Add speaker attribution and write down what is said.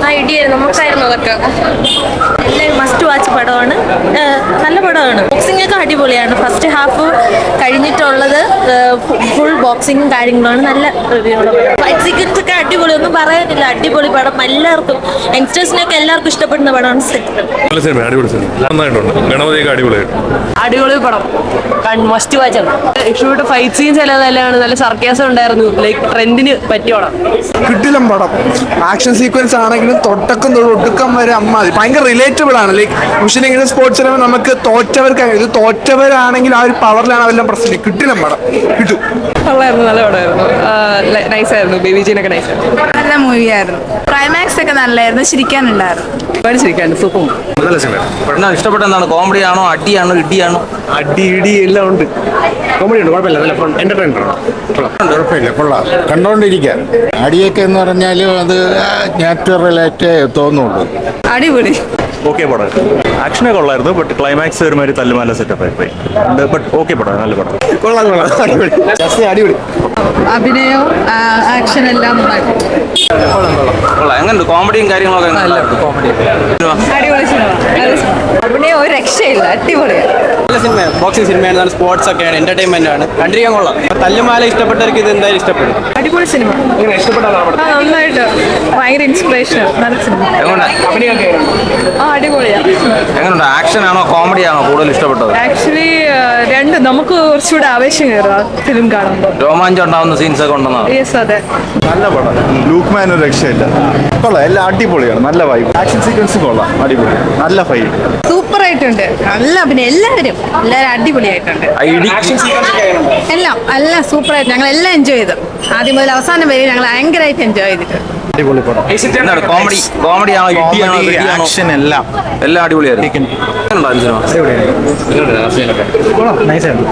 Speaker 1: ഐഡിയായിരുന്നു നമുക്കായിരുന്നു അതൊക്കെ. എല്ലാവരും must watch പടമാണ്, നല്ല പടമാണ്. ബോക്സിംഗ് ഒക്കെ അടിപൊളിയാണ്. ഫസ്റ്റ് ഹാഫ് കഴിഞ്ഞിട്ടുള്ളത് ഫുൾ ബോക്സിങ്ങും കാര്യങ്ങളാണ്. നല്ല റിവ്യൂ ഉള്ള പടം. ഫൈറ്റ് സീക്വൻസ് ഒക്കെ അടിപൊളി, ഒന്നും പറയാനില്ല. അടിപൊളി പടം, എല്ലാവർക്കും യങ്സ്റ്റേഴ്സിനൊക്കെ എല്ലാവർക്കും ഇഷ്ടപ്പെടുന്ന പടമാണ്.
Speaker 2: അടിപൊളി പടം, മസ്റ്റ് വാച്ച് ആണ്. ഇഷ്ടപ്പെട്ട ഫൈറ്റ് സീൻസ് എല്ലാം നല്ലതാണ്. നല്ല സർക്കാസം ഉണ്ടായിരുന്നു. ലൈക്ക് ട്രെൻഡിന് പറ്റിയ പടം.
Speaker 3: കിടിലം പടം. ആക്ഷൻ സീക്വൻസ് ആണെങ്കിലും തൊട്ടക്കം ഒടുക്കം വരെ അമ്മാതി ഭയങ്കര റിലേറ്റബിൾ ആണ്. ലൈക്ക് പക്ഷേ ഇങ്ങനെ സ്പോർട്സ് നമുക്ക് തോറ്റവർക്ക് ഇത് തോറ്റവരാണെങ്കിൽ ആ ഒരു പവറിലാണ് അവരെല്ലാം പ്രശ്നം. കിടിലം പടം കിട്ടും.
Speaker 2: കൊള്ളായിരുന്നു, നല്ല പടമായിരുന്നു. നൈസായിരുന്നു. ബേബി ജീനൊക്കെ നൈസായിരുന്നു.
Speaker 4: നല്ല മൂവിയായിരുന്നു. ക്ലൈമാക്സ് ഒക്കെ നല്ലായിരുന്നു. ചിരിക്കാനുണ്ടായിരുന്നു.
Speaker 2: ഒരുപാട് ചിരിക്കാനുണ്ട്. സൂപ്പർ.
Speaker 5: നല്ല സിനിമ. ഇഷ്ടപ്പെട്ട എന്താണ്? കോമഡി ആണോ, അടിയാണോ, ഇടിയാണോ?
Speaker 3: അടി ഇടി എല്ലാം ഉണ്ട്. കോമഡി ഉണ്ട്, കുഴപ്പമില്ല. നല്ല എന്റർടൈനർ
Speaker 6: കുഴപ്പമില്ല, കൊള്ളാം, കണ്ടോണ്ടിരിക്കാൻ. അടിയൊക്കെ എന്ന് പറഞ്ഞാലും അത് നാച്ചുറലായിട്ടേ തോന്നുള്ളൂ.
Speaker 4: അടിപൊളി.
Speaker 7: ഓക്കെ പടം. ആക്ഷനൊക്കെ കൊള്ളായിരുന്നു, ബട്ട് ക്ലൈമാക്സ് ഒരുമാതിരി തല്ലുമാല സെറ്റപ്പ് ആയിപ്പോയി. ബട്ട് ഓക്കെ പടം, നല്ല പടം.
Speaker 3: അടിപൊളി.
Speaker 4: അഭിനയവും ആക്ഷൻ എല്ലാം നന്നായിട്ട്.
Speaker 5: കൊള്ളാം. എങ്ങനെയുണ്ട്? കോമഡിയും കാര്യങ്ങളൊക്കെ
Speaker 4: അടിപൊളി സിനിമ. അഭിനയം ഒരു രക്ഷയില്ല. അടിപൊളിയാണ്.
Speaker 8: നല്ല സിനിമയാണ്. ബോക്സിംഗ് സിനിമയാണ്. സ്പോർട്സ് ഒക്കെയാണ്. എന്റർടൈൻമെന്റ് ആണ്. കണ്ടിരിക്കാൻ കൊള്ളാം. തല്ലുമാല ഇഷ്ടപ്പെട്ടവർക്ക് ഇത് എന്തായാലും ഇഷ്ടപ്പെടും.
Speaker 4: അടിപൊളി സിനിമ. നന്നായിട്ട് ഭയങ്കര ഇൻസ്പിറേഷൻ. നല്ല സിനിമ. അടിപൊളിയാണ്.
Speaker 5: എങ്ങനെയുണ്ട്? ആക്ഷൻ ആണോ, കോമഡി ആണോ കൂടുതൽ ഇഷ്ടപ്പെട്ടത്?
Speaker 4: ആക്ച്വലി രണ്ട്. നമുക്ക് കുറച്ചുകൂടെ ആവേശം കയറുക ഫിലിം കാണുമ്പോൾ.
Speaker 5: രോമാഞ്ചം ഉണ്ടാവുന്ന സീൻസ് ഒക്കെ ഉണ്ടെന്നാണ്.
Speaker 4: യെസ്, അതെ.
Speaker 7: നല്ല പടം. ലൂക്ക്മാൻ ഒരു രക്ഷയില്ല. കൊള്ളാം, എല്ലാം അടിപൊളിയാണ്. നല്ല വൈബ്. ആക്ഷൻ സീക്വൻസ് കൊള്ളാം, അടിപൊളി. നല്ല ഫൈറ്റ്.
Speaker 4: സൂപ്പർ ആയിട്ടുണ്ട്. നല്ല അഭിനയം. എല്ലാവരും അടിപൊളിയായിട്ടുണ്ട്. എല്ലാം സൂപ്പർ ആയിട്ട് ഞങ്ങൾ എല്ലാം എൻജോയ് ചെയ്തു. ആദ്യം മുതൽ അവസാനം വരെ ഞങ്ങൾ ഭയങ്കരമായിട്ട് എൻജോയ് ചെയ്തിട്ടുണ്ട്.
Speaker 3: അടിപൊളി പടം.
Speaker 5: എന്താണ്? കോമഡി ആണോ, ഇടിയാണോ,
Speaker 6: ആക്ഷൻ എല്ലാം
Speaker 5: അടിപൊളിയായിരുന്നു.
Speaker 3: നൈസായിരുന്നു.